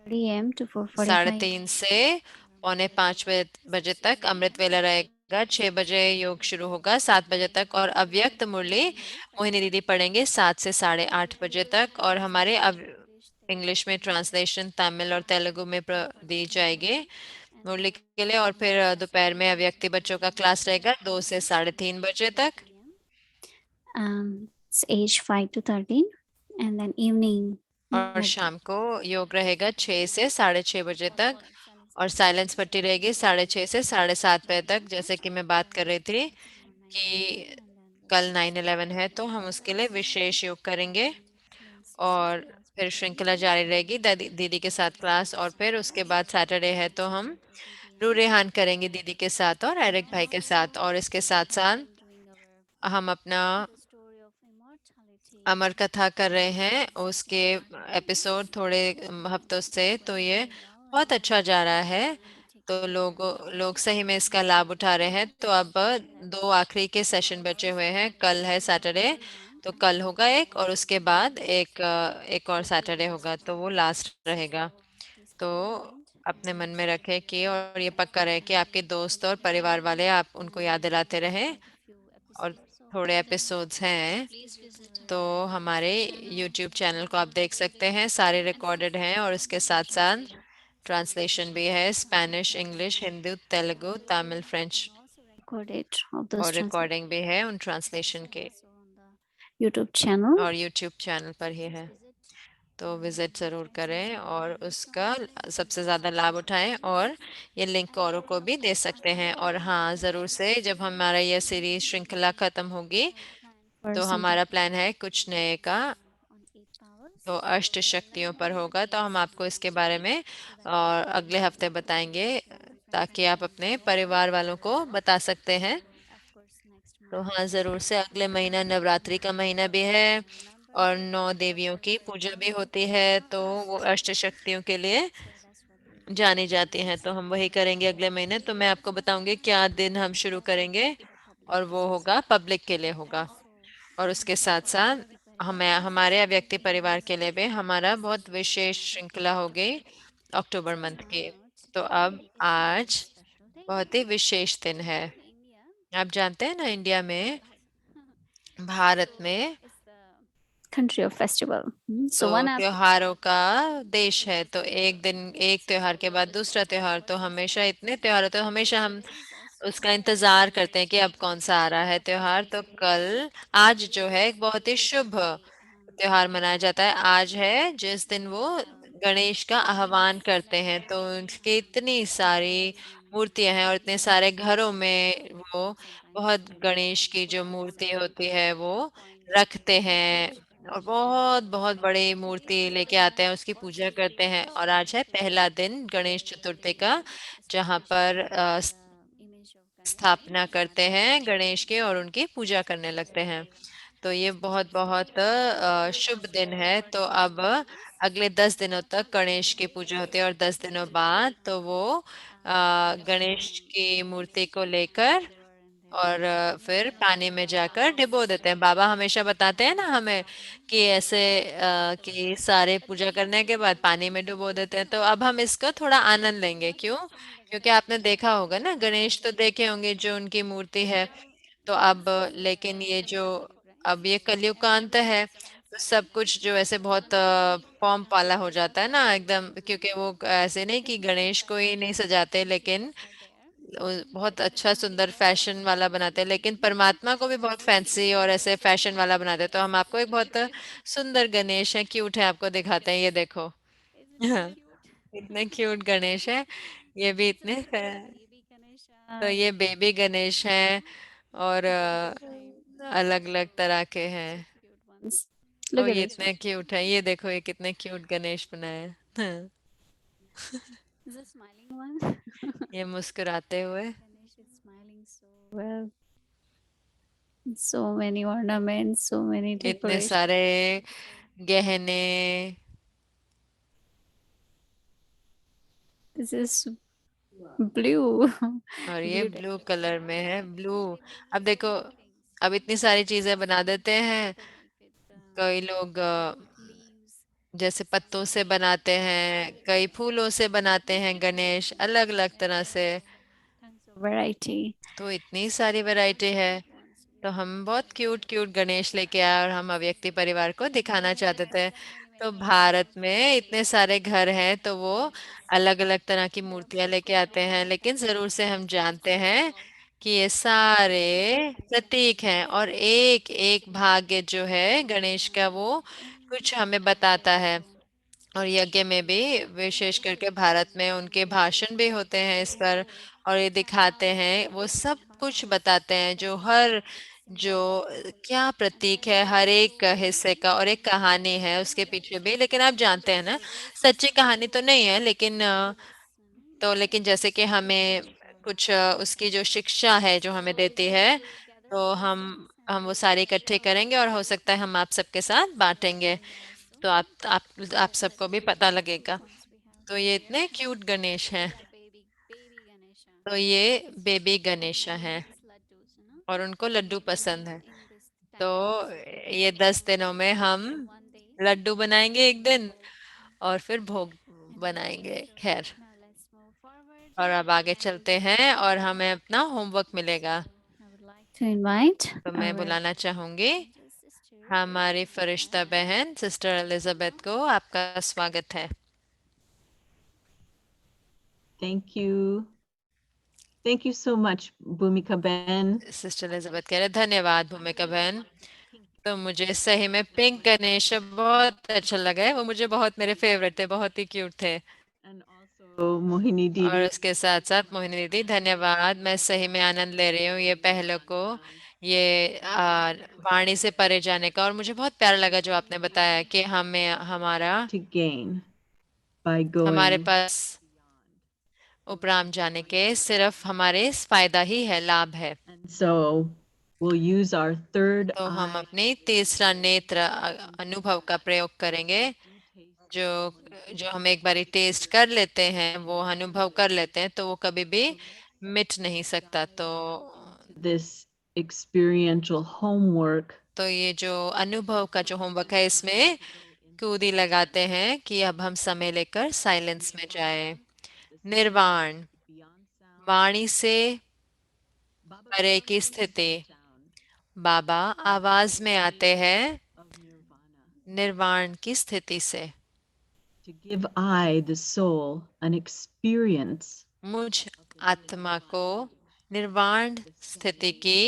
3:30 a.m. to 4:45. 3:30 से 4:45 बजे तक अमृत वेला रहेगा, 6 बजे योग शुरू होगा, 7 बजे तक, और अव्यक्त मुरली मोहिनी दीदी पढ़ेंगे 7 से 8:30 बजे तक, और हमारे अब इंग्लिश में ट्रांसलेशन तमिल और तेलुगु में दी जाएगी मुरली के लिए। और फिर दोपहर में अव्यक्ति बच्चों का क्लास रहेगा 2 से 3:30 बजे तक, It's age 5 to 13, and then evening. और शाम को योग रहेगा 6 से 6:30 बजे तक, और साइलेंस पट्टी रहेगी 6:30 से 7:30 बजे तक। जैसे कि मैं बात कर रही थी कि कल 9/11 है, तो हम उसके लिए विशेष योग करेंगे, और फिर श्रृंखला जारी रहेगी दीदी के साथ क्लास, और फिर उसके बाद सैटरडे है तो हम रूरेहान करेंगे दीदी के साथ और एरिक भाई के साथ। और इसके साथ साथ हम अपना अमर कथा कर रहे हैं, उसके एपिसोड थोड़े हफ्तों से, तो ये बहुत अच्छा जा रहा है, तो लोग सही में इसका लाभ उठा रहे हैं। तो अब 2 आखिरी के सेशन बचे हुए हैं, कल है सैटरडे, तो कल होगा एक, और उसके बाद एक और सैटरडे होगा, तो वो लास्ट रहेगा। तो अपने मन में रखें कि, और ये पक्का रहे कि आपके दोस्त और परिवार वाले आप उनको याद दिलाते रहें। और थोड़े एपिसोड्स हैं, तो हमारे यूट्यूब चैनल को आप देख सकते हैं, सारे रिकॉर्डेड हैं, और इसके साथ साथ ट्रांसलेशन भी है, Spanish, English, Hindi, Telugu, Tamil, French, Recorded of those और रिकॉर्डिंग भी है उन ट्रांसलेशन के, YouTube channel. और यूट्यूब चैनल पर ही है। तो विजिट ज़रूर करें और उसका सबसे ज़्यादा लाभ उठाएं, और ये लिंक औरों को भी दे सकते हैं। और हाँ, ज़रूर से जब हमारा यह सीरीज श्रृंखला ख़त्म होगी, तो हमारा प्लान है कुछ नए का, तो अष्ट शक्तियों पर होगा, तो हम आपको इसके बारे में और अगले हफ्ते बताएंगे, ताकि आप अपने परिवार वालों को बता सकते हैं। तो हाँ, ज़रूर से अगले महीना नवरात्रि का महीना भी है, और 9 देवियों की पूजा भी होती है, तो वो अष्ट शक्तियों के लिए जानी जाती हैं, तो हम वही करेंगे अगले महीने। तो मैं आपको बताऊंगी क्या दिन हम शुरू करेंगे, और वो होगा पब्लिक के लिए होगा। और उसके साथ साथ हमारे व्यक्ति परिवार के लिए भी हमारा बहुत विशेष श्रृंखला होगी अक्टूबर मंथ की। तो अब आज बहुत ही विशेष दिन है। आप जानते हैं ना, इंडिया में, भारत में, Country of festival. So तो one after त्योहारों का देश है। तो एक दिन, एक त्योहार के बाद दूसरा त्योहार, तो हमेशा इतने त्योहार होते हैं, हमेशा हम उसका इंतजार करते हैं कि अब कौन सा आ रहा है त्योहार। तो आज जो है एक बहुत ही शुभ त्योहार मनाया जाता है। आज है जिस दिन वो गणेश का आह्वान करते हैं, तो उनकी इतनी सारी मूर्तियां हैं, और इतने सारे घरों में वो बहुत गणेश की जो मूर्ति होती है वो रखते हैं, और बहुत बहुत बड़ी मूर्ति लेके आते हैं, उसकी पूजा करते हैं। और आज है पहला दिन गणेश चतुर्थी का, जहाँ पर स्थापना करते हैं गणेश के, और उनकी पूजा करने लगते हैं। तो ये बहुत बहुत शुभ दिन है। तो अब अगले 10 दिनों तक गणेश की पूजा होती है, और 10 दिनों बाद तो वो गणेश की मूर्ति को लेकर, और फिर पानी में जाकर डिबो देते हैं। बाबा हमेशा बताते हैं ना हमें कि ऐसे कि सारे पूजा करने के बाद पानी में डुबो देते हैं। तो अब हम इसका थोड़ा आनंद लेंगे। क्यों? क्योंकि आपने देखा होगा ना, गणेश तो देखे होंगे जो उनकी मूर्ति है। तो अब लेकिन ये जो अब ये कलयुग का अंत है, तो सब कुछ जो ऐसे बहुत पॉम्प वाला हो जाता है ना एकदम, क्योंकि वो ऐसे नहीं कि गणेश को ही नहीं सजाते, लेकिन बहुत अच्छा सुंदर फैशन वाला बनाते हैं, लेकिन परमात्मा को भी बहुत फैंसी और ऐसे फैशन वाला बनाते हैं। तो हम आपको एक बहुत सुंदर गणेश है, क्यूट है, आपको दिखाते हैं, ये देखो। इतने क्यूट गणेश है, ये भी इतने तो ये बेबी गणेश हैं, और अलग अलग तरह के हैं। ones. ओ, Look at ये this one. इतने क्यूट है, ये देखो, ये कितने क्यूट गणेश बनाए हैं। This is a smiling one. ये मुस्कुराते हुए। Ganesh is smiling so well. So many ornaments, so many इतने decorations. सारे गहने। This is blue. और ये Blue ब्लू कलर में है, ब्लू। अब देखो, अब इतनी सारी चीजें बना देते हैं कई लोग, जैसे पत्तों से बनाते हैं, कई फूलों से बनाते हैं गणेश, अलग अलग तरह से। Variety. तो इतनी सारी वैरायटी है। तो हम बहुत क्यूट क्यूट गणेश लेके आए और हम अव्यक्ति परिवार को दिखाना चाहते थे। तो भारत में इतने सारे घर हैं, तो वो अलग अलग तरह की मूर्तियां लेके आते हैं, लेकिन जरूर से हम जानते हैं कि ये सारे प्रतीक हैं, और एक एक भाग्य जो है गणेश का वो कुछ हमें बताता है। और यज्ञ में भी विशेष करके भारत में उनके भाषण भी होते हैं इस पर, और ये दिखाते हैं, वो सब कुछ बताते हैं, जो हर जो क्या प्रतीक है हर एक हिस्से का, और एक कहानी है उसके पीछे भी। लेकिन आप जानते हैं ना, सच्ची कहानी तो नहीं है, लेकिन तो लेकिन जैसे कि हमें कुछ उसकी जो शिक्षा है जो हमें देती है, तो हम वो सारे इकट्ठे करेंगे और हो सकता है हम आप सबके साथ बांटेंगे, तो आप सबको भी पता लगेगा। तो ये इतने क्यूट गणेश हैं। तो ये बेबी गणेशा हैं और उनको लड्डू पसंद है। तो ये 10 दिनों में हम लड्डू बनाएंगे एक दिन, और फिर भोग बनाएंगे। खैर, और अब आगे चलते हैं और हमें अपना होमवर्क मिलेगा। To invite तो मैं our बुलाना चाहूंगी हमारी फरिश्ता बहन सिस्टर एलिजाबेथ को। आपका स्वागत है। Thank you. Thank you so much, Bhumika Ben. Sister Elizabeth कह रहे धन्यवाद भूमिका बहन। तो मुझे सही में पिंक गणेश बहुत अच्छा लगा है, वो मुझे बहुत मेरे फेवरेट थे, बहुत ही क्यूट थे। And also Mohini और Didi. उसके साथ साथ मोहिनी दीदी धन्यवाद। मैं सही में आनंद ले रही हूँ ये पहलों को, ये वाणी से परे जाने का। और मुझे बहुत प्यारा लगा जो आपने बताया कि To gain by हमारे going. पास उपराम जाने के सिर्फ हमारे फायदा ही है, लाभ है। And so we'll use our third तो हम eye. अपनी तीसरा नेत्र अनुभव का प्रयोग करेंगे। जो जो हम एक बारी टेस्ट कर लेते हैं, वो अनुभव कर लेते हैं, तो वो कभी भी मिट नहीं सकता। This experiential homework. तो ये जो अनुभव का जो होमवर्क है, इसमें कूदी लगाते हैं कि अब हम समय लेकर साइलेंस में जाएं। निर्वाण, वाणी से परे की स्थिति। बाबा आवाज में आते हैं निर्वाण की स्थिति से। To give I, the soul, an experience. मुझ आत्मा को निर्वाण स्थिति की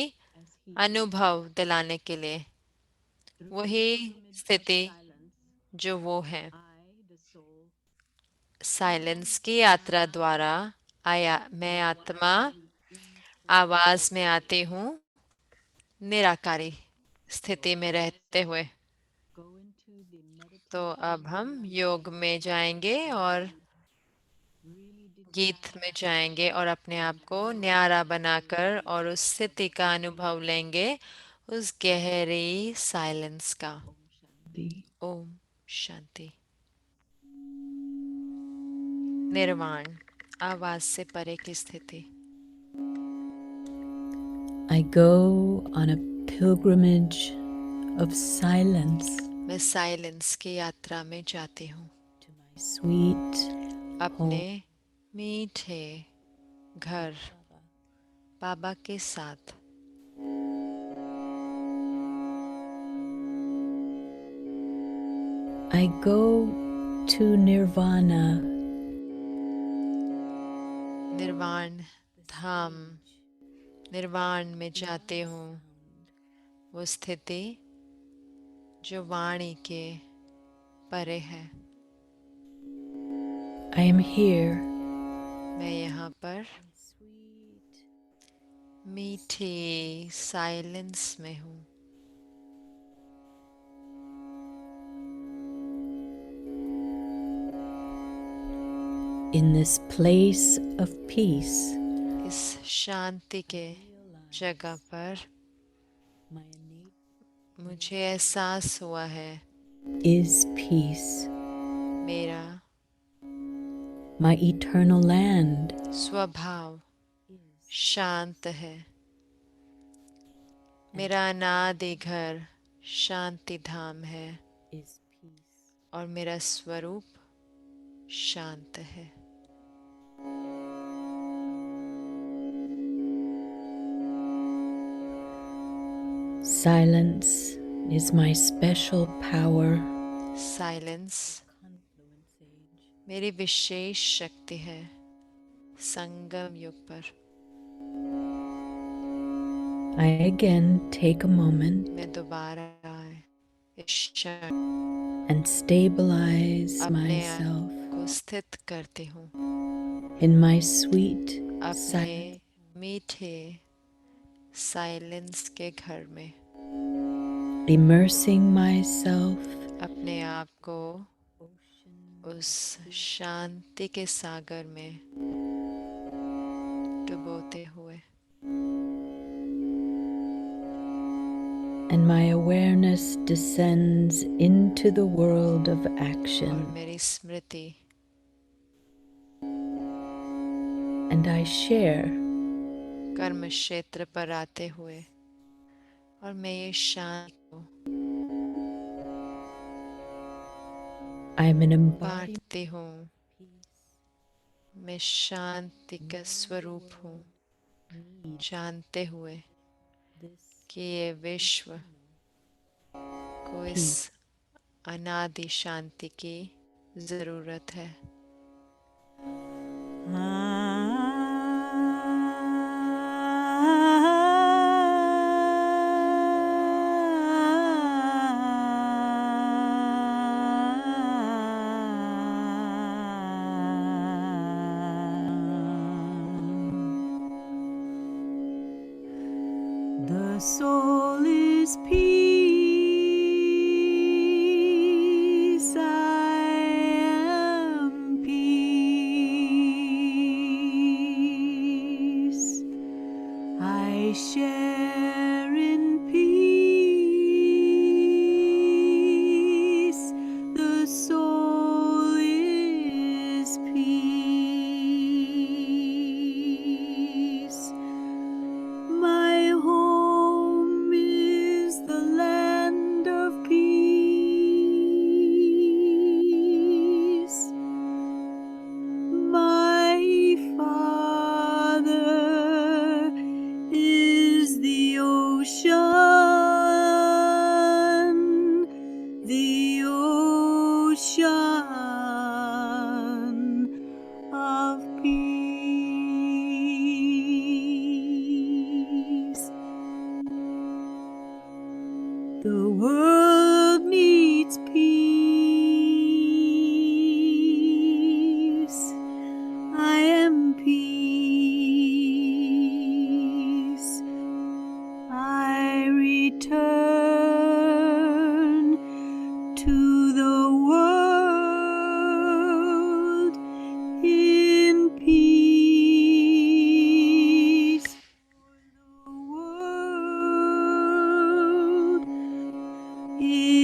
अनुभव दिलाने के लिए, वही स्थिति जो वो है। साइलेंस की यात्रा द्वारा आया मैं आत्मा आवाज में आती हूँ, निराकारी स्थिति में रहते हुए। तो अब हम योग में जाएंगे और गीत में जाएंगे और अपने आप को न्यारा बनाकर और उस स्थिति का अनुभव लेंगे, उस गहरी साइलेंस का। ओम शांति। निर्वाण, आवाज से परे की स्थिति। I go on a pilgrimage of silence मैं साइलेंस की यात्रा में जाती हूँ to my sweet अपने मीठे घर बाबा के साथ। I go to nirvana, निर्वाण धाम, निर्वाण में जाते हूँ, वो स्थिति जो वाणी के परे है। I am here मैं यहाँ पर मीठी साइलेंस में हूँ। in this place of peace. इस शांति के जगह पर My innate मुझे एहसास हुआ है is peace. मेरा My eternal land स्वभाव शांत है। मेरा अनादि घर शांति धाम है is peace. और मेरा स्वरूप शांत है। Silence is my special power. Silence मेरी विशेष शक्ति है संगम युग पर। I again take a moment मैं दोबारा इस क्षण and stabilize अपने आप myself को स्थित करती हूँ in my sweet अपने silence. मीठे साइलेंस के घर में, Immersing myself अपने आप को उस शांति के सागर में डुबोते हुए, and my awareness descends into the world of और action, मेरी स्मृति and I share कर्म क्षेत्र पर आते हुए और मैं ये शांति को I am an embodiment बांटती हूँ। मैं शांति का स्वरूप हूँ, जानते हुए कि ये विश्व को इस अनादि शांति की जरूरत है। The soul is peace, I am peace. I share in peace. The soul is peace. My home is the land of peace. My Father is the ocean of peace. The world needs peace. I am peace. I return to the world in peace. The world in